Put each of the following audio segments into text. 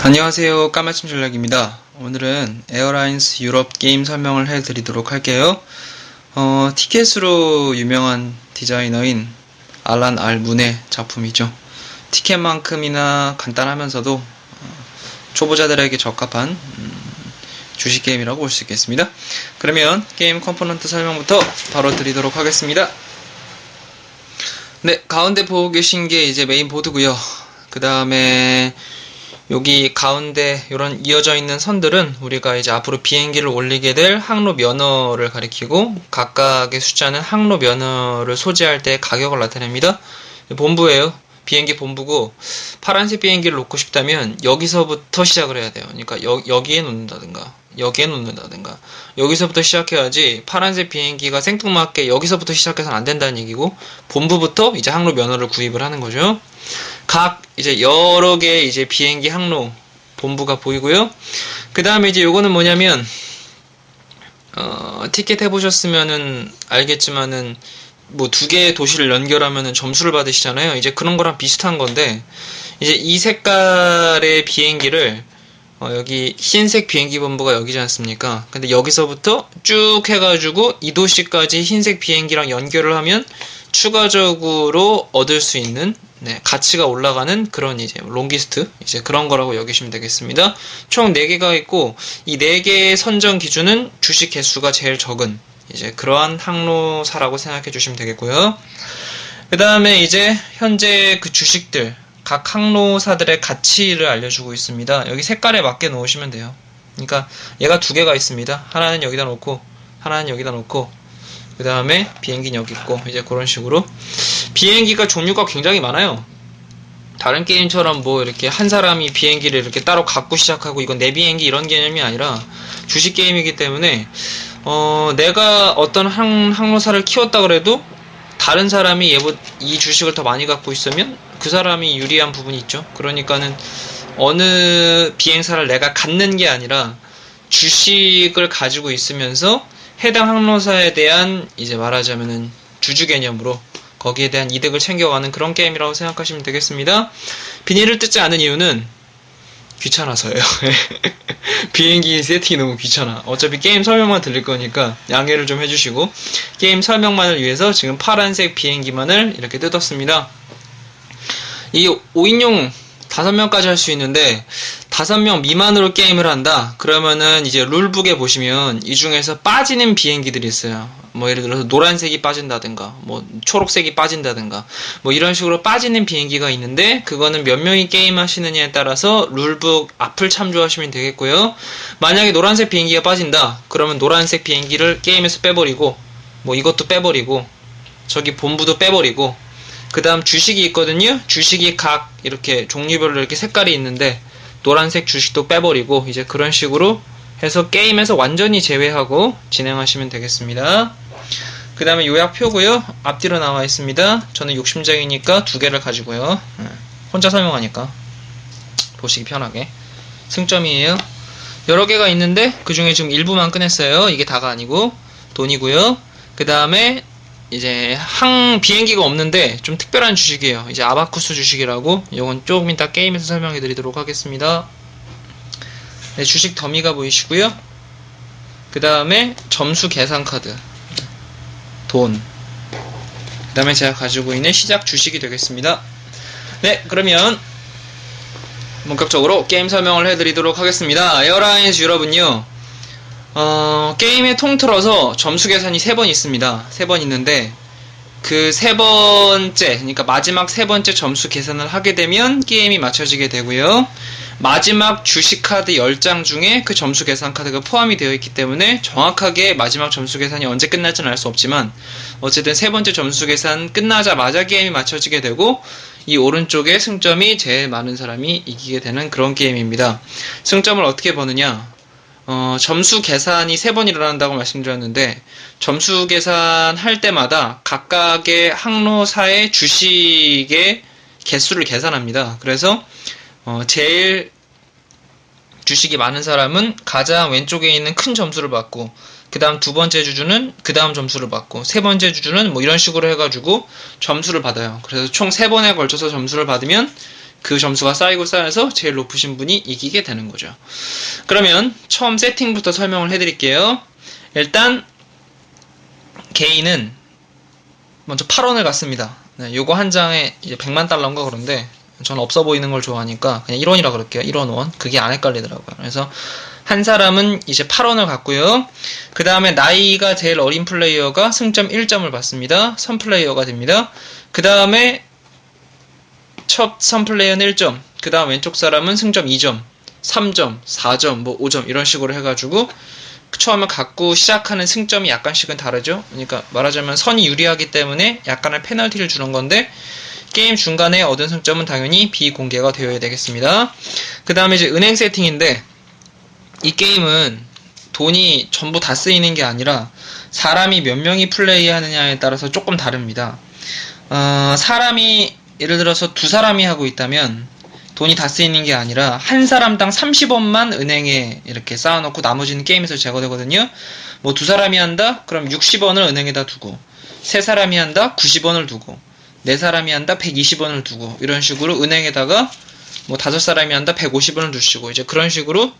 안녕하세요. 까마침 전략입니다. 오늘은 에어라인스 유럽 게임 설명을 해드리도록 할게요. 티켓으로 유명한 디자이너인 알란 알 문의 작품이죠. 티켓만큼이나 간단하면서도 초보자들에게 적합한 주식 게임이라고 볼 수 있겠습니다. 그러면 게임 컴포넌트 설명부터 바로 드리도록 하겠습니다. 네, 가운데 보고 계신 게 이제 메인 보드고요. 그 다음에 여기 가운데 이런 이어져 있는 선들은 우리가 이제 앞으로 비행기를 올리게 될 항로 면허를 가리키고, 각각의 숫자는 항로 면허를 소지할 때 가격을 나타냅니다. 본부예요. 비행기 본부고, 파란색 비행기를 놓고 싶다면 여기서부터 시작을 해야 돼요. 그러니까 여기에 놓는다든가 여기에 놓는다든가 여기서부터 시작해야지, 파란색 비행기가 생뚱맞게 여기서부터 시작해서는 안 된다는 얘기고, 본부부터 이제 항로 면허를 구입을 하는 거죠. 각 이제 여러 개의 이제 비행기 항로 본부가 보이고요. 그 다음에 이제 요거는 뭐냐면, 티켓 해보셨으면은 알겠지만은 뭐 두 개의 도시를 연결하면은 점수를 받으시잖아요. 이제 그런 거랑 비슷한 건데, 이제 이 색깔의 비행기를 여기 흰색 비행기 본부가 여기지 않습니까? 근데 여기서부터 쭉 해가지고 이 도시까지 흰색 비행기랑 연결을 하면 추가적으로 얻을 수 있는 가치가 올라가는 그런 이제 롱기스트, 이제 그런 거라고 여기시면 되겠습니다. 총 4개가 있고, 이 4개의 선정 기준은 주식 개수가 제일 적은 이제 그러한 항로사라고 생각해 주시면 되겠고요. 그 다음에 이제 현재 그 주식들, 각 항로사들의 가치를 알려주고 있습니다. 여기 색깔에 맞게 놓으시면 돼요. 그러니까 얘가 2개가 있습니다. 하나는 여기다 놓고, 하나는 여기다 놓고, 그 다음에 비행기는 여기 있고, 이제 그런 식으로. 비행기가 종류가 굉장히 많아요. 다른 게임처럼 뭐 이렇게 한 사람이 비행기를 이렇게 따로 갖고 시작하고 이건 내 비행기 이런 개념이 아니라 주식 게임이기 때문에, 내가 어떤 항로사를 키웠다 그래도 다른 사람이 이 주식을 더 많이 갖고 있으면 그 사람이 유리한 부분이 있죠. 그러니까는 어느 비행사를 내가 갖는 게 아니라 주식을 가지고 있으면서 해당 항로사에 대한 이제 말하자면은 주주 개념으로 거기에 대한 이득을 챙겨가는 그런 게임이라고 생각하시면 되겠습니다. 비닐을 뜯지 않은 이유는 귀찮아서예요. 비행기 세팅이 너무 귀찮아. 어차피 게임 설명만 들릴 거니까 양해를 좀 해주시고, 게임 설명만을 위해서 지금 파란색 비행기만을 이렇게 뜯었습니다. 이 5인용 5명까지 할 수 있는데, 5명 미만으로 게임을 한다 그러면은 이제 룰북에 보시면 이 중에서 빠지는 비행기들이 있어요. 뭐 예를 들어서 노란색이 빠진다든가 뭐 초록색이 빠진다든가 뭐 이런 식으로 빠지는 비행기가 있는데, 그거는 몇 명이 게임 하시느냐에 따라서 룰북 앞을 참조하시면 되겠고요. 만약에 노란색 비행기가 빠진다 그러면 노란색 비행기를 게임에서 빼버리고, 뭐 이것도 빼버리고, 저기 본부도 빼버리고, 그 다음 주식이 있거든요. 주식이 각 이렇게 종류별로 이렇게 색깔이 있는데 노란색 주식도 빼버리고, 이제 그런 식으로 해서 게임에서 완전히 제외하고 진행하시면 되겠습니다. 그 다음에 요약표고요. 앞뒤로 나와 있습니다. 저는 욕심쟁이니까 2개를 가지고요. 혼자 설명하니까 보시기 편하게. 승점이에요. 여러 개가 있는데 그 중에 지금 일부만 꺼냈어요. 이게 다가 아니고 돈이고요. 그 다음에 이제 비행기가 없는데 좀 특별한 주식이에요. 이제 아바쿠스 주식이라고, 이건 조금 이따 게임에서 설명해 드리도록 하겠습니다. 네, 주식 더미가 보이시고요. 그 다음에 점수 계산 카드, 돈, 그 다음에 제가 가지고 있는 시작 주식이 되겠습니다. 네, 그러면 본격적으로 게임 설명을 해드리도록 하겠습니다. 에어라인스 유럽은요, 게임에 통틀어서 점수 계산이 3번 있습니다. 3번 있는데, 그 3번째, 그러니까 마지막 3번째 점수 계산을 하게 되면 게임이 맞춰지게 되고요. 마지막 주식 카드 10장 중에 그 점수 계산 카드가 포함이 되어 있기 때문에 정확하게 마지막 점수 계산이 언제 끝날지는 알 수 없지만, 어쨌든 3번째 점수 계산 끝나자마자 게임이 맞춰지게 되고, 이 오른쪽에 승점이 제일 많은 사람이 이기게 되는 그런 게임입니다. 승점을 어떻게 버느냐? 점수 계산이 3번 일어난다고 말씀드렸는데, 점수 계산할 때마다 각각의 항로사의 주식의 개수를 계산합니다. 그래서 제일 주식이 많은 사람은 가장 왼쪽에 있는 큰 점수를 받고, 그 다음 2번째 주주는 그 다음 점수를 받고, 3번째 주주는 뭐 이런 식으로 해가지고 점수를 받아요. 그래서 총 3번에 걸쳐서 점수를 받으면 그 점수가 쌓여서 제일 높으신 분이 이기게 되는 거죠. 그러면 처음 세팅부터 설명을 해드릴게요. 일단 개인은 먼저 8원을 갔습니다. 네, 요거 한 장에 이제 100만 달러인가 그런데 저는 없어 보이는 걸 좋아하니까 그냥 1원이라 그럴게요. 1원 5원. 그게 안 헷갈리더라고요. 그래서 한 사람은 이제 8원을 갔고요. 그 다음에 나이가 제일 어린 플레이어가 승점 1점을 받습니다. 선 플레이어가 됩니다. 그 다음에 첫 선 플레이어는 1점, 그 다음 왼쪽 사람은 승점 2점, 3점, 4점, 뭐 5점 이런 식으로 해가지고 처음에 갖고 시작하는 승점이 약간씩은 다르죠. 그러니까 말하자면 선이 유리하기 때문에 약간의 페널티를 주는 건데 게임 중간에 얻은 승점은 당연히 비공개가 되어야 되겠습니다. 그 다음에 이제 은행 세팅인데 이 게임은 돈이 전부 다 쓰이는 게 아니라 사람이 몇 명이 플레이하느냐에 따라서 조금 다릅니다. 사람이 예를 들어서 두 사람이 하고 있다면 돈이 다 쓰이는 게 아니라 한 사람당 30원만 은행에 이렇게 쌓아놓고 나머지는 게임에서 제거되거든요. 뭐 두 사람이 한다? 그럼 60원을 은행에다 두고, 세 사람이 한다? 90원을 두고, 네 사람이 한다? 120원을 두고, 이런 식으로 은행에다가 뭐 다섯 사람이 한다? 150원을 두시고, 이제 그런 식으로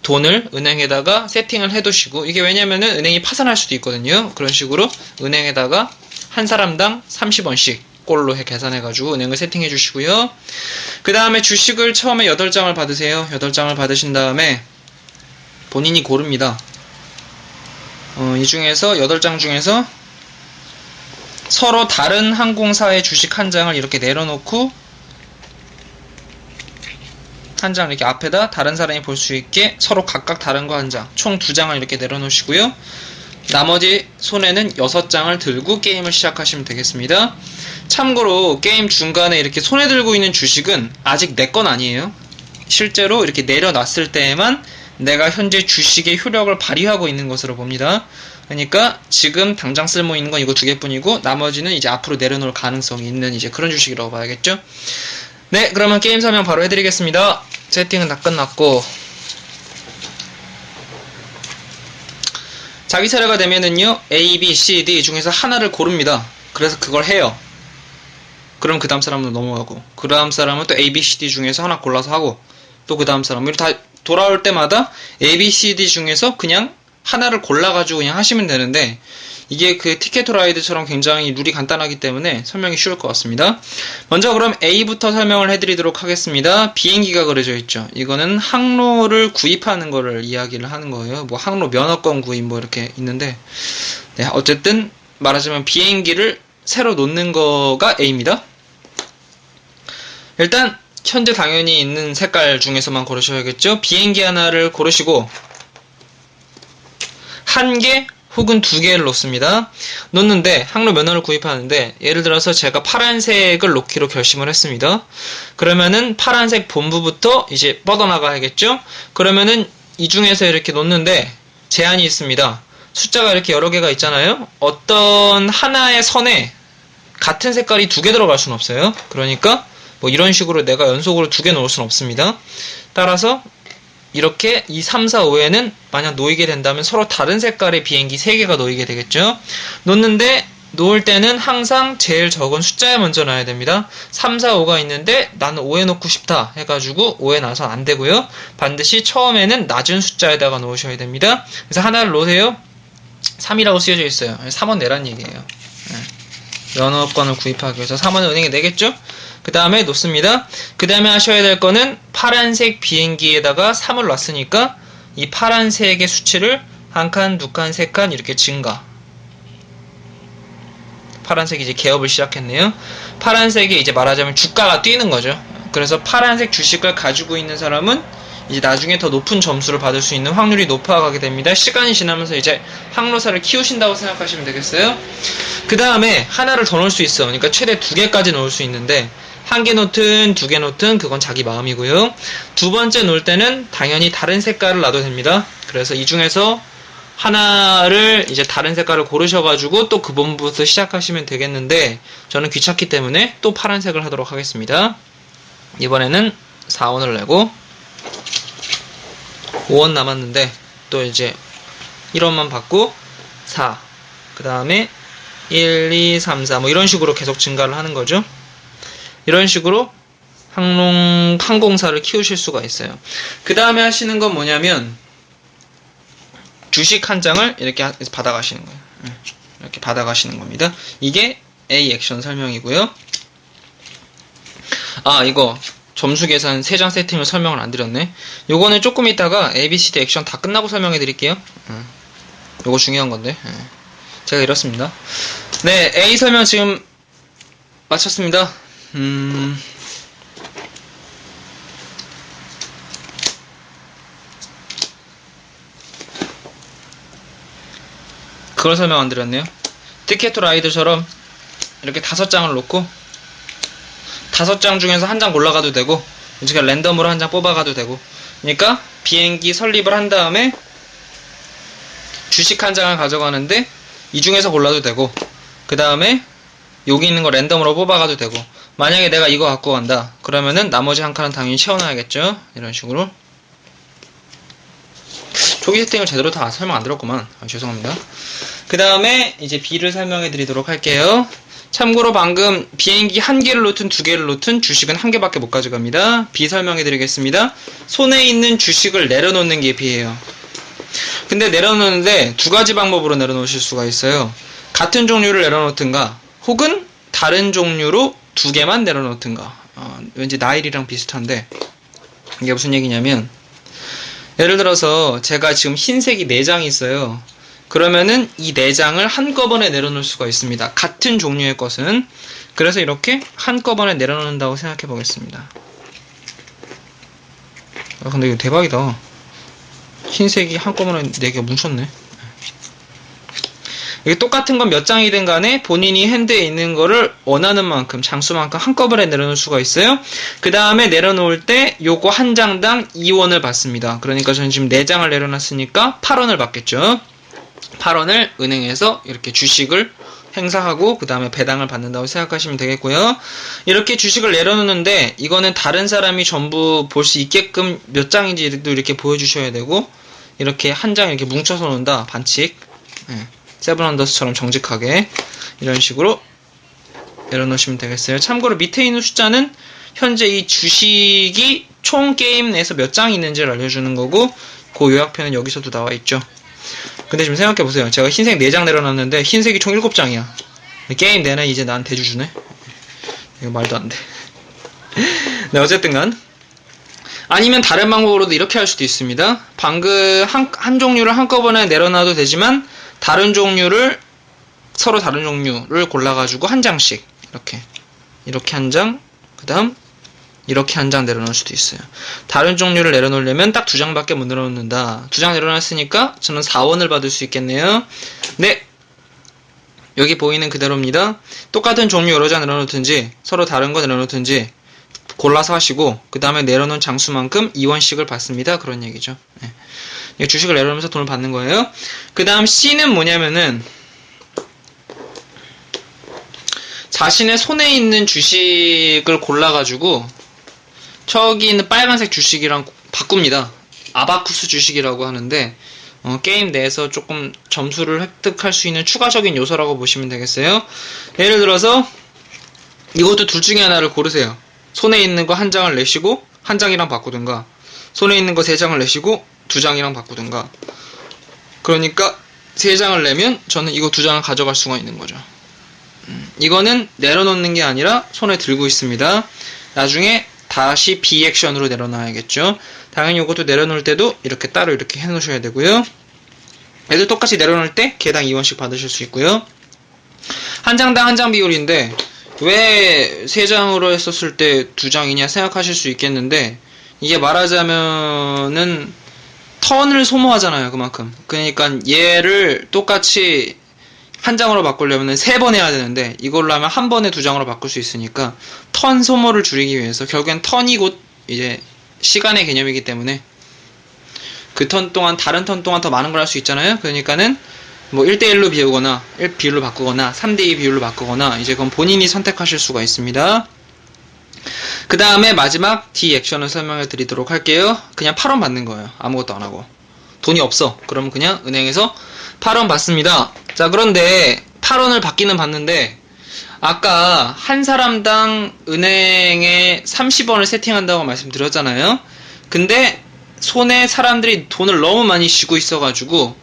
돈을 은행에다가 세팅을 해두시고, 이게 왜냐면은 은행이 파산할 수도 있거든요. 그런 식으로 은행에다가 한 사람당 30원씩 꼴로 계산해가지고 은행을 세팅해 주시고요. 그 다음에 주식을 처음에 8장을 받으세요. 8장을 받으신 다음에 본인이 고릅니다. 이 중에서 8장 중에서 서로 다른 항공사의 주식 한 장을 이렇게 내려놓고 한 장 이렇게 앞에다 다른 사람이 볼 수 있게 서로 각각 다른 거 한 장, 총 2장을 이렇게 내려놓으시고요. 나머지 손에는 6장을 들고 게임을 시작하시면 되겠습니다. 참고로 게임 중간에 이렇게 손에 들고 있는 주식은 아직 내 건 아니에요. 실제로 이렇게 내려놨을 때에만 내가 현재 주식의 효력을 발휘하고 있는 것으로 봅니다. 그러니까 지금 당장 쓸모 있는 건 이거 2개뿐이고 나머지는 이제 앞으로 내려놓을 가능성이 있는 이제 그런 주식이라고 봐야겠죠. 네, 그러면 게임 설명 바로 해드리겠습니다. 세팅은 다 끝났고 자기 차례가 되면은요 A, B, C, D 중에서 하나를 고릅니다. 그래서 그걸 해요. 그럼 그 다음 사람은 넘어가고 그 다음 사람은 또 A, B, C, D 중에서 하나 골라서 하고 또 그 다음 사람 이렇게 다 돌아올 때마다 A, B, C, D 중에서 그냥 하나를 골라가지고 그냥 하시면 되는데 이게 그 티켓 투 라이드처럼 굉장히 룰이 간단하기 때문에 설명이 쉬울 것 같습니다. 먼저 그럼 A부터 설명을 해드리도록 하겠습니다. 비행기가 그려져 있죠. 이거는 항로를 구입하는 거를 이야기를 하는 거예요. 뭐 항로 면허권 구입 뭐 이렇게 있는데 네, 어쨌든 말하자면 비행기를 새로 놓는 거가 A입니다. 일단 현재 당연히 있는 색깔 중에서만 고르셔야겠죠. 비행기 하나를 고르시고 한 개 혹은 2개를 놓습니다. 놓는데 항로 면허를 구입하는데 예를 들어서 제가 파란색을 놓기로 결심을 했습니다. 그러면은 파란색 본부부터 이제 뻗어나가야겠죠. 그러면은 이 중에서 이렇게 놓는데 제한이 있습니다. 숫자가 이렇게 여러 개가 있잖아요. 어떤 하나의 선에 같은 색깔이 2개 들어갈 수는 없어요. 그러니까 뭐 이런 식으로 내가 연속으로 2개 놓을 수는 없습니다. 따라서 이렇게 2, 3, 4, 5에는 만약 놓이게 된다면 서로 다른 색깔의 비행기 3개가 놓이게 되겠죠. 놓는데 놓을 때는 항상 제일 적은 숫자에 먼저 놔야 됩니다. 3, 4, 5가 있는데 나는 5에 놓고 싶다 해가지고 5에 놔서 안 되고요. 반드시 처음에는 낮은 숫자에다가 놓으셔야 됩니다. 그래서 하나를 놓으세요. 3이라고 쓰여져 있어요. 3원 내란 얘기예요. 면허권을 구입하기 위해서 3원을 은행에 내겠죠. 그 다음에 놓습니다. 그 다음에 하셔야 될 거는 파란색 비행기에다가 3을 놨으니까 이 파란색의 수치를 1칸, 2칸, 3칸 이렇게 증가. 파란색이 이제 개업을 시작했네요. 파란색이 이제 말하자면 주가가 뛰는 거죠. 그래서 파란색 주식을 가지고 있는 사람은 이제 나중에 더 높은 점수를 받을 수 있는 확률이 높아가게 됩니다. 시간이 지나면서 이제 항로사를 키우신다고 생각하시면 되겠어요. 그 다음에 하나를 더 넣을 수 있어. 그러니까 최대 2개까지 넣을 수 있는데 1개 놓든 2개 놓든 그건 자기 마음이고요. 두 번째 놓을 때는 당연히 다른 색깔을 놔도 됩니다. 그래서 이 중에서 하나를 이제 다른 색깔을 고르셔가지고 또 그 번부터 시작하시면 되겠는데 저는 귀찮기 때문에 또 파란색을 하도록 하겠습니다. 이번에는 4원을 내고 5원 남았는데 또 이제 1원만 받고 4, 그 다음에 1, 2, 3, 4 뭐 이런 식으로 계속 증가를 하는 거죠. 이런 식으로 항공사를 키우실 수가 있어요. 그 다음에 하시는 건 뭐냐면 주식 한 장을 이렇게 받아가시는 거예요. 이렇게 받아가시는 겁니다. 이게 A 액션 설명이고요. 아, 이거 점수 계산 3장 세팅을 설명을 안 드렸네. 요거는 조금 있다가 ABCD 액션 다 끝나고 설명해 드릴게요. 요거 중요한 건데. 제가 이렇습니다. 네, A 설명 지금 마쳤습니다. 그걸 설명 안 드렸네요. 티켓 라이드처럼 이렇게 5장을 놓고 5장 중에서 한 장 골라가도 되고 우리가 랜덤으로 한 장 뽑아가도 되고, 그러니까 비행기 설립을 한 다음에 주식 한 장을 가져가는데 이 중에서 골라도 되고, 그 다음에 여기 있는 거 랜덤으로 뽑아가도 되고, 만약에 내가 이거 갖고 간다 그러면은 나머지 한 칸은 당연히 채워놔야겠죠. 이런 식으로. 초기 세팅을 제대로 다 설명 안 드렸구만. 죄송합니다. 그 다음에 이제 B를 설명해 드리도록 할게요. 참고로 방금 비행기 1개를 놓든 2개를 놓든 주식은 1개밖에 못 가져갑니다. B 설명해 드리겠습니다. 손에 있는 주식을 내려놓는 게 B예요. 근데 내려놓는데 2가지 방법으로 내려놓으실 수가 있어요. 같은 종류를 내려놓든가 혹은 다른 종류로 2개만 내려놓든가. 왠지 나일이랑 비슷한데 이게 무슨 얘기냐면, 예를 들어서 제가 지금 흰색이 4장이 있어요. 그러면은 이 4장을 한꺼번에 내려놓을 수가 있습니다. 같은 종류의 것은. 그래서 이렇게 한꺼번에 내려놓는다고 생각해 보겠습니다. 근데 이거 대박이다. 흰색이 한꺼번에 4개가 뭉쳤네. 이게 똑같은 건 몇 장이든 간에 본인이 핸드에 있는 거를 원하는 만큼, 장수만큼 한꺼번에 내려놓을 수가 있어요. 그 다음에 내려놓을 때 요거 한 장당 2원을 받습니다. 그러니까 저는 지금 4장을 내려놨으니까 8원을 받겠죠. 8원을 은행에서 이렇게 주식을 행사하고 그 다음에 배당을 받는다고 생각하시면 되겠고요. 이렇게 주식을 내려놓는데 이거는 다른 사람이 전부 볼 수 있게끔 몇 장인지도 이렇게 보여주셔야 되고, 이렇게 한 장 이렇게 뭉쳐서 놓는다. 반칙. 세븐언더스처럼 정직하게 이런 식으로 내려놓으시면 되겠어요. 참고로 밑에 있는 숫자는 현재 이 주식이 총 게임 내에서 몇 장이 있는지를 알려주는 거고, 그 요약표는 여기서도 나와 있죠. 근데 지금 생각해보세요. 제가 흰색 4장 내려놨는데 흰색이 총 7장이야. 게임 내내 이제 난 대주 주네? 이거 말도 안 돼. 네, 어쨌든간. 아니면 다른 방법으로도 이렇게 할 수도 있습니다. 방금 한 종류를 한꺼번에 내려놔도 되지만 다른 종류를, 서로 다른 종류를 골라가지고 한 장씩 이렇게 한 장, 그 다음 이렇게 한 장 내려놓을 수도 있어요. 다른 종류를 내려놓으려면 딱 2장밖에 못 내려놓는다. 2장 내려놨으니까 저는 4원을 받을 수 있겠네요. 네, 여기 보이는 그대로입니다. 똑같은 종류 여러 장 내려놓든지 서로 다른 거 내려놓든지 골라서 하시고, 그 다음에 내려놓은 장수만큼 2원씩을 받습니다. 그런 얘기죠. 네. 주식을 내려놓으면서 돈을 받는 거예요. 그 다음 C는 뭐냐면은 자신의 손에 있는 주식을 골라가지고 저기 있는 빨간색 주식이랑 바꿉니다. 아바쿠스 주식이라고 하는데 게임 내에서 조금 점수를 획득할 수 있는 추가적인 요소라고 보시면 되겠어요. 예를 들어서 이것도 둘 중에 하나를 고르세요. 손에 있는 거 한 장을 내시고 한 장이랑 바꾸든가, 손에 있는 거 3장을 내시고 2장이랑 바꾸든가. 그러니까 3장을 내면 저는 이거 2장을 가져갈 수가 있는 거죠. 이거는 내려놓는 게 아니라 손에 들고 있습니다. 나중에 다시 B 액션으로 내려놔야겠죠. 당연히 이것도 내려놓을 때도 이렇게 따로 이렇게 해놓으셔야 되고요. 얘도 똑같이 내려놓을 때 개당 2원씩 받으실 수 있고요. 한 장당 한 장 비율인데 왜 3장으로 했었을 때 2장이냐 생각하실 수 있겠는데, 이게 말하자면은 턴을 소모하잖아요. 그만큼. 그러니까 얘를 똑같이 한 장으로 바꾸려면 3번 해야 되는데 이걸로 하면 한 번에 2장으로 바꿀 수 있으니까 턴 소모를 줄이기 위해서, 결국엔 턴이 곧 이제 시간의 개념이기 때문에 그 턴 동안 다른 턴 동안 더 많은 걸 할 수 있잖아요. 그러니까는 뭐 1대1로 비우거나 1비율로 바꾸거나 3대2 비율로 바꾸거나, 이제 그건 본인이 선택하실 수가 있습니다. 그 다음에 마지막 D 액션을 설명해 드리도록 할게요. 그냥 8원 받는 거예요. 아무것도 안 하고. 돈이 없어. 그러면 그냥 은행에서 8원 받습니다. 자, 그런데 8원을 받기는 받는데 아까 한 사람당 은행에 30원을 세팅한다고 말씀드렸잖아요. 근데 손에 사람들이 돈을 너무 많이 쥐고 있어가지고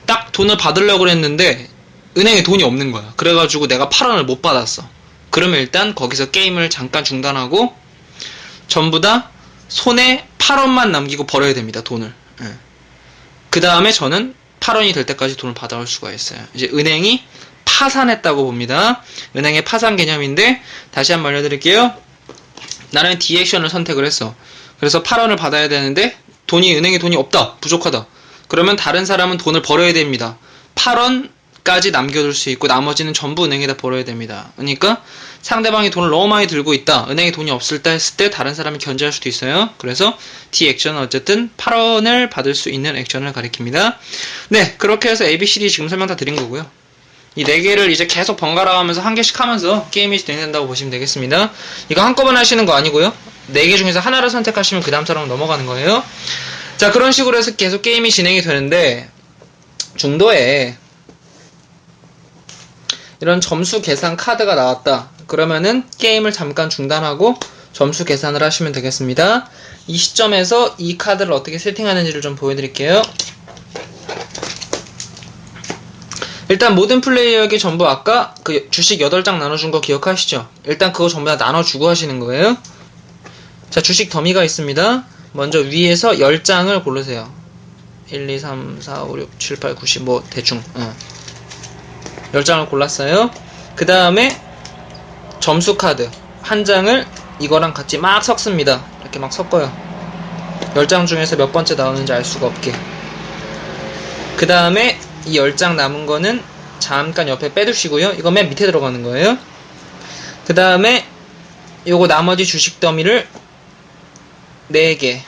딱 돈을 받으려고 했는데 은행에 돈이 없는 거야. 그래가지고 내가 8원을 못 받았어. 그러면 일단 거기서 게임을 잠깐 중단하고 전부 다 손에 8원만 남기고 버려야 됩니다. 돈을. 그 다음에 저는 8원이 될 때까지 돈을 받아올 수가 있어요. 이제 은행이 파산했다고 봅니다. 은행의 파산 개념인데 다시 한번 알려드릴게요. 나는 D 액션을 선택을 했어. 그래서 8원을 받아야 되는데 은행에 돈이 없다. 부족하다. 그러면 다른 사람은 돈을 벌어야 됩니다. 8원까지 남겨둘 수 있고 나머지는 전부 은행에다 벌어야 됩니다. 그러니까 상대방이 돈을 너무 많이 들고 있다. 은행에 돈이 없을 때 했을 때 다른 사람이 견제할 수도 있어요. 그래서 D 액션은 어쨌든 8원을 받을 수 있는 액션을 가리킵니다. 네, 그렇게 해서 ABCD 지금 설명 다 드린 거고요. 이 4개를 이제 계속 번갈아 가면서 한 개씩 하면서 게임이 진행된다고 보시면 되겠습니다. 이거 한꺼번에 하시는 거 아니고요. 4개 중에서 하나를 선택하시면 그 다음 사람은 넘어가는 거예요. 자, 그런 식으로 해서 계속 게임이 진행이 되는데 중도에 이런 점수 계산 카드가 나왔다. 그러면은 게임을 잠깐 중단하고 점수 계산을 하시면 되겠습니다. 이 시점에서 이 카드를 어떻게 세팅하는지를 좀 보여드릴게요. 일단 모든 플레이어에게 전부 아까 그 주식 8장 나눠준 거 기억하시죠? 일단 그거 전부 다 나눠주고 하시는 거예요. 자, 주식 더미가 있습니다. 먼저 위에서 10장을 고르세요. 1, 2, 3, 4, 5, 6, 7, 8, 9, 10 뭐 대충 10장을 골랐어요. 그 다음에 점수 카드 한 장을 이거랑 같이 막 섞습니다. 이렇게 막 섞어요. 10장 중에서 몇 번째 나오는지 알 수가 없게. 그 다음에 이 10장 남은 거는 잠깐 옆에 빼두시고요. 이거 맨 밑에 들어가는 거예요. 그 다음에 요거 나머지 주식 더미를 4개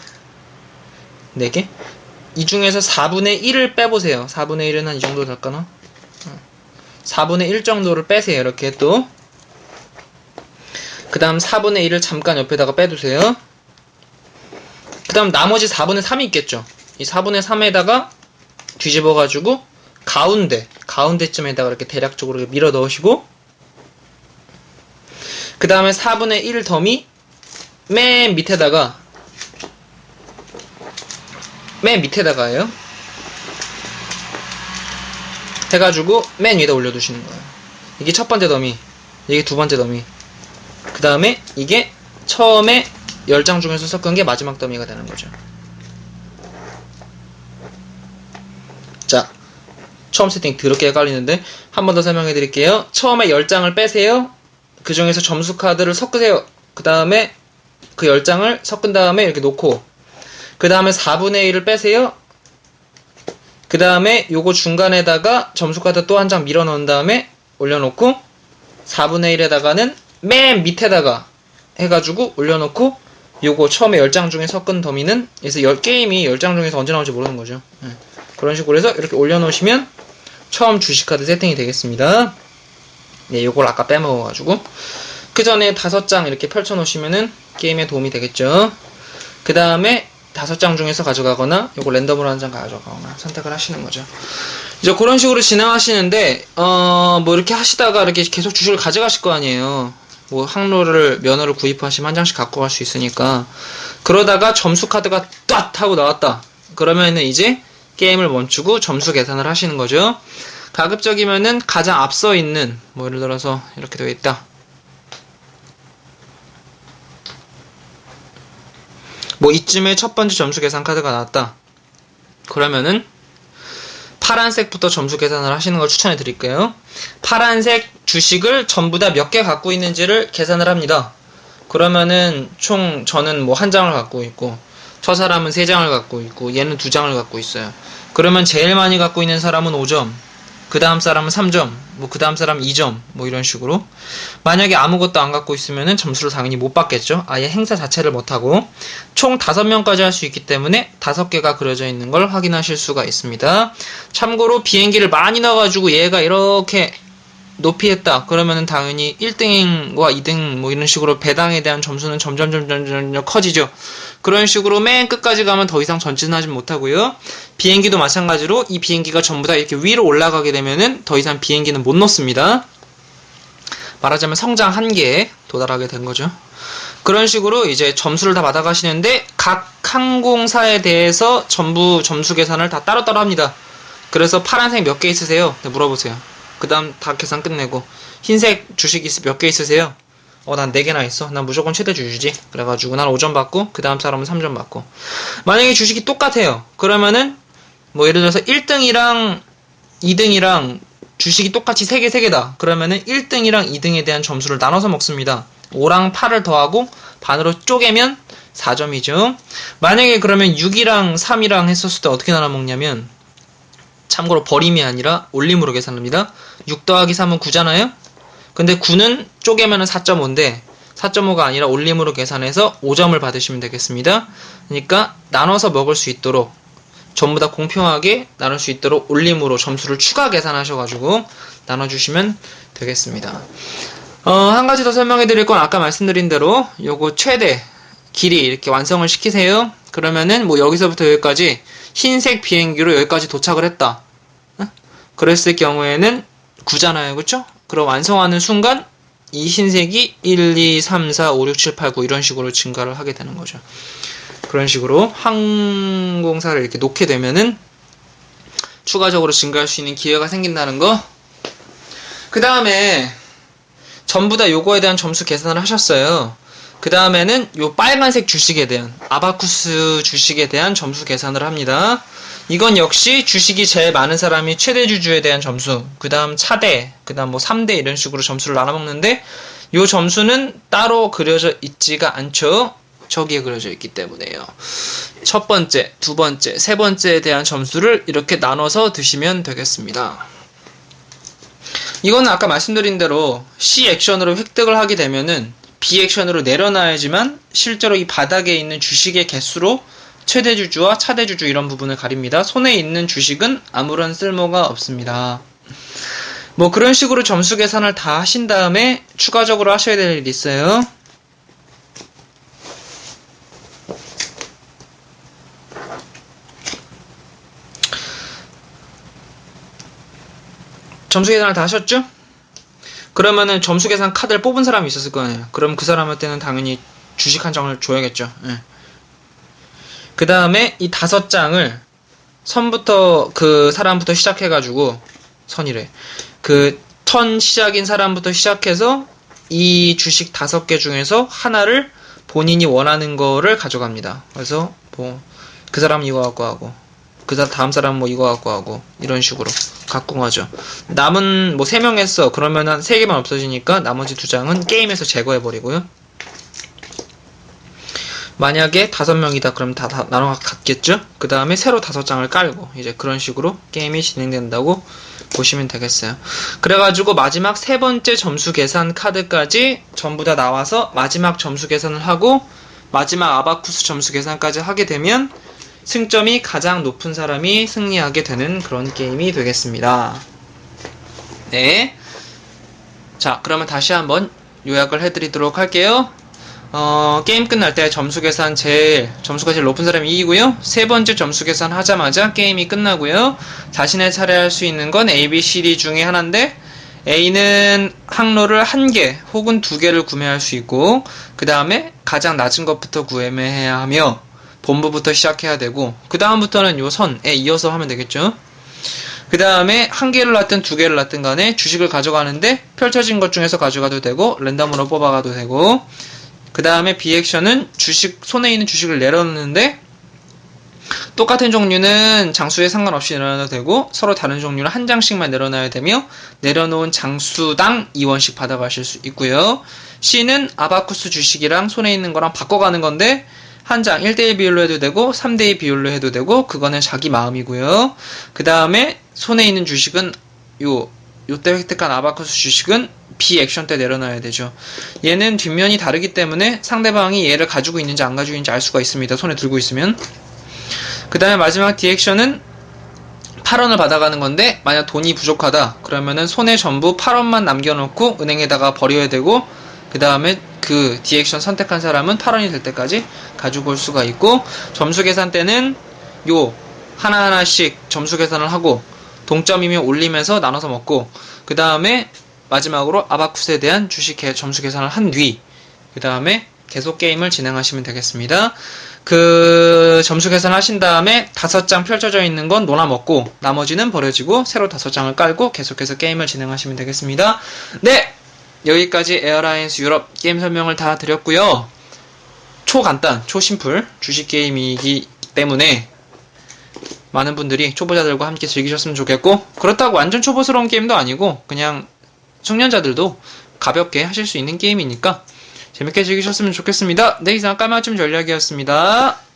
이 중에서 4분의 1을 빼보세요. 4분의 1은 한 이 정도 될까나? 4분의 1 정도를 빼세요. 이렇게 또 그 다음 4분의 1을 잠깐 옆에다가 빼두세요. 그 다음 나머지 4분의 3이 있겠죠. 이 4분의 3에다가 뒤집어가지고 가운데쯤에다가 이렇게 대략적으로 밀어 넣으시고 그 다음에 4분의 1 더미 맨 밑에다가요. 해가지고 맨 위에다 올려두시는 거예요. 이게 첫 번째 더미, 이게 두 번째 더미. 그 다음에 이게 처음에 10장 중에서 섞은 게 마지막 더미가 되는 거죠. 자, 처음 세팅 더럽게 헷갈리는데 한 번 더 설명해 드릴게요. 처음에 10장을 빼세요. 그 중에서 점수 카드를 섞으세요. 그 다음에 그 10장을 섞은 다음에 이렇게 놓고 그 다음에 4분의 1을 빼세요. 그 다음에 요거 중간에다가 점수 카드 또 한 장 밀어 넣은 다음에 올려놓고 4분의 1에다가는 맨 밑에다가 해가지고 올려놓고 요거 처음에 10장 중에 섞은 더미는 그래서 게임이 10장 중에서 언제 나올지 모르는 거죠. 그런 식으로 해서 이렇게 올려놓으시면 처음 주식카드 세팅이 되겠습니다. 네, 요걸 아까 빼먹어가지고 그 전에 5장 이렇게 펼쳐놓으시면은 게임에 도움이 되겠죠. 그 다음에 5장 중에서 가져가거나 요거 랜덤으로 한 장 가져가거나 선택을 하시는 거죠. 이제 그런 식으로 진행하시는데 뭐 이렇게 하시다가 이렇게 계속 주식을 가져가실 거 아니에요. 뭐 면허를 구입하시면 한 장씩 갖고 갈 수 있으니까 그러다가 점수 카드가 딱 하고 나왔다. 그러면은 이제 게임을 멈추고 점수 계산을 하시는 거죠. 가급적이면은 가장 앞서 있는 뭐 예를 들어서 이렇게 되어 있다. 뭐 이쯤에 첫 번째 점수 계산 카드가 나왔다. 그러면은 파란색부터 점수 계산을 하시는 걸 추천해 드릴게요. 파란색 주식을 전부 다 몇 개 갖고 있는지를 계산을 합니다. 그러면은 총 저는 뭐 한 장을 갖고 있고 저 사람은 3장을 갖고 있고 얘는 2장을 갖고 있어요. 그러면 제일 많이 갖고 있는 사람은 5점, 그 다음 사람은 3점, 뭐 그 다음 사람은 2점, 뭐 이런 식으로. 만약에 아무것도 안 갖고 있으면은 점수를 당연히 못 받겠죠. 아예 행사 자체를 못하고. 총 5명까지 할 수 있기 때문에 5개가 그려져 있는 걸 확인하실 수가 있습니다. 참고로 비행기를 많이 넣어가지고 얘가 이렇게 높이 했다. 그러면은 당연히 1등과 2등 뭐 이런 식으로 배당에 대한 점수는 점점 커지죠. 그런 식으로 맨 끝까지 가면 더 이상 전진하지 못하고요. 비행기도 마찬가지로 이 비행기가 전부 다 이렇게 위로 올라가게 되면은 더 이상 비행기는 못 넣습니다. 말하자면 성장 한계에 도달하게 된 거죠. 그런 식으로 이제 점수를 다 받아가시는데 각 항공사에 대해서 전부 점수 계산을 다 따로따로 합니다. 그래서 파란색 몇 개 있으세요? 네, 물어보세요. 그 다음 다 계산 끝내고 흰색 주식 몇 개 있으세요? 난 4개나 있어. 난 무조건 최대 주주지. 그래가지고 난 5점 받고 그 다음 사람은 3점 받고. 만약에 주식이 똑같아요. 그러면은 뭐 예를 들어서 1등이랑 2등이랑 주식이 똑같이 3개다. 그러면은 1등이랑 2등에 대한 점수를 나눠서 먹습니다. 5랑 8을 더하고 반으로 쪼개면 4점이죠. 만약에 그러면 6이랑 3이랑 했었을 때 어떻게 나눠 먹냐면, 참고로 버림이 아니라 올림으로 계산합니다. 6 더하기 3은 9잖아요? 근데 9는 쪼개면 4.5인데 4.5가 아니라 올림으로 계산해서 5점을 받으시면 되겠습니다. 그러니까 나눠서 먹을 수 있도록, 전부 다 공평하게 나눌 수 있도록 올림으로 점수를 추가 계산하셔가지고 나눠주시면 되겠습니다. 한 가지 더 설명해 드릴 건 아까 말씀드린 대로 요거 최대 길이 이렇게 완성을 시키세요. 그러면은 뭐 여기서부터 여기까지 흰색 비행기로 여기까지 도착을 했다. 그랬을 경우에는 9잖아요. 그쵸? 그럼 완성하는 순간 이 흰색이 1, 2, 3, 4, 5, 6, 7, 8, 9 이런 식으로 증가를 하게 되는 거죠. 그런 식으로 항공사를 이렇게 놓게 되면은 추가적으로 증가할 수 있는 기회가 생긴다는 거. 그 다음에 전부 다 요거에 대한 점수 계산을 하셨어요. 그 다음에는 요 빨간색 주식에 대한, 아바쿠스 주식에 대한 점수 계산을 합니다. 이건 역시 주식이 제일 많은 사람이 최대 주주에 대한 점수, 그 다음 차대, 그 다음 뭐 3대 이런 식으로 점수를 나눠 먹는데, 요 점수는 따로 그려져 있지가 않죠. 저기에 그려져 있기 때문에요. 첫 번째, 두 번째, 세 번째에 대한 점수를 이렇게 나눠서 드시면 되겠습니다. 이거는 아까 말씀드린 대로 C 액션으로 획득을 하게 되면은 B 액션으로 내려놔야지만 실제로 이 바닥에 있는 주식의 개수로 최대 주주와 차대 주주 이런 부분을 가립니다. 손에 있는 주식은 아무런 쓸모가 없습니다. 뭐 그런 식으로 점수 계산을 다 하신 다음에 추가적으로 하셔야 될 일이 있어요. 점수 계산을 다 하셨죠? 그러면은 점수 계산 카드를 뽑은 사람이 있었을 거 아니에요. 그럼 그 사람한테는 당연히 주식 한 장을 줘야겠죠. 예. 그 다음에 이 5장을 선부터 그 사람부터 시작해가지고, 선이래. 그 턴 시작인 사람부터 시작해서 이 주식 5개 중에서 하나를 본인이 원하는 거를 가져갑니다. 그래서 뭐 그 사람은 이거 갖고 하고, 그 다음 사람은 뭐 이거 갖고 하고, 이런 식으로 갖고 가죠. 남은 뭐 3명 했어. 그러면 한 3개만 없어지니까 나머지 2장은 게임에서 제거해버리고요. 만약에 5명이다 그럼 다 나눠 갖겠죠? 그 다음에 새로 5장을 깔고, 이제 그런 식으로 게임이 진행된다고 보시면 되겠어요. 그래가지고 마지막 세 번째 점수 계산 카드까지 전부 다 나와서 마지막 점수 계산을 하고, 마지막 아바쿠스 점수 계산까지 하게 되면 승점이 가장 높은 사람이 승리하게 되는 그런 게임이 되겠습니다. 네. 자, 그러면 다시 한번 요약을 해드리도록 할게요. 게임 끝날 때 점수가 제일 높은 사람이 이기고요. 세 번째 점수 계산 하자마자 게임이 끝나고요. 자신의 차례 할 수 있는 건 A, B, C, D 중에 하나인데, A는 항로를 1개 혹은 2개를 구매할 수 있고, 그 다음에 가장 낮은 것부터 구매해야 하며, 본부부터 시작해야 되고, 그 다음부터는 요 선에 이어서 하면 되겠죠. 그 다음에 1개를 놨든 2개를 놨든 간에 주식을 가져가는데, 펼쳐진 것 중에서 가져가도 되고, 랜덤으로 뽑아가도 되고, 그 다음에 비액션은 손에 있는 주식을 내려놓는데, 똑같은 종류는 장수에 상관없이 내려놔도 되고, 서로 다른 종류는 한 장씩만 내려놔야 되며, 내려놓은 장수당 2원씩 받아가실 수 있고요. C는 아바쿠스 주식이랑 손에 있는 거랑 바꿔가는 건데, 한 장 1대1 비율로 해도 되고 3대2 비율로 해도 되고, 그거는 자기 마음이고요. 그 다음에 손에 있는 주식은 요때 획득한 아바쿠스 주식은 B 액션 때 내려놔야 되죠. 얘는 뒷면이 다르기 때문에 상대방이 얘를 가지고 있는지 안 가지고 있는지 알 수가 있습니다. 손에 들고 있으면. 그 다음에 마지막 D 액션은 8원을 받아가는 건데, 만약 돈이 부족하다 그러면은 손에 전부 8원만 남겨놓고 은행에다가 버려야 되고, 그 다음에 그 D 액션 선택한 사람은 8원이 될 때까지 가지고 올 수가 있고, 점수 계산 때는 요 하나하나씩 점수 계산을 하고 동점이면 올리면서 나눠서 먹고, 그 다음에 마지막으로 아바쿠스에 대한 점수 계산을 한 뒤, 그 다음에 계속 게임을 진행하시면 되겠습니다. 그 점수 계산하신 다음에 5장 펼쳐져 있는 건 놓아먹고 나머지는 버려지고 새로 5장을 깔고 계속해서 게임을 진행하시면 되겠습니다. 네! 여기까지 에어라인스 유럽 게임 설명을 다 드렸고요. 초간단, 초심플 주식 게임이기 때문에 많은 분들이 초보자들과 함께 즐기셨으면 좋겠고, 그렇다고 완전 초보스러운 게임도 아니고 그냥 숙련자들도 가볍게 하실 수 있는 게임이니까 재밌게 즐기셨으면 좋겠습니다. 네, 이상 까마춤 전략이었습니다.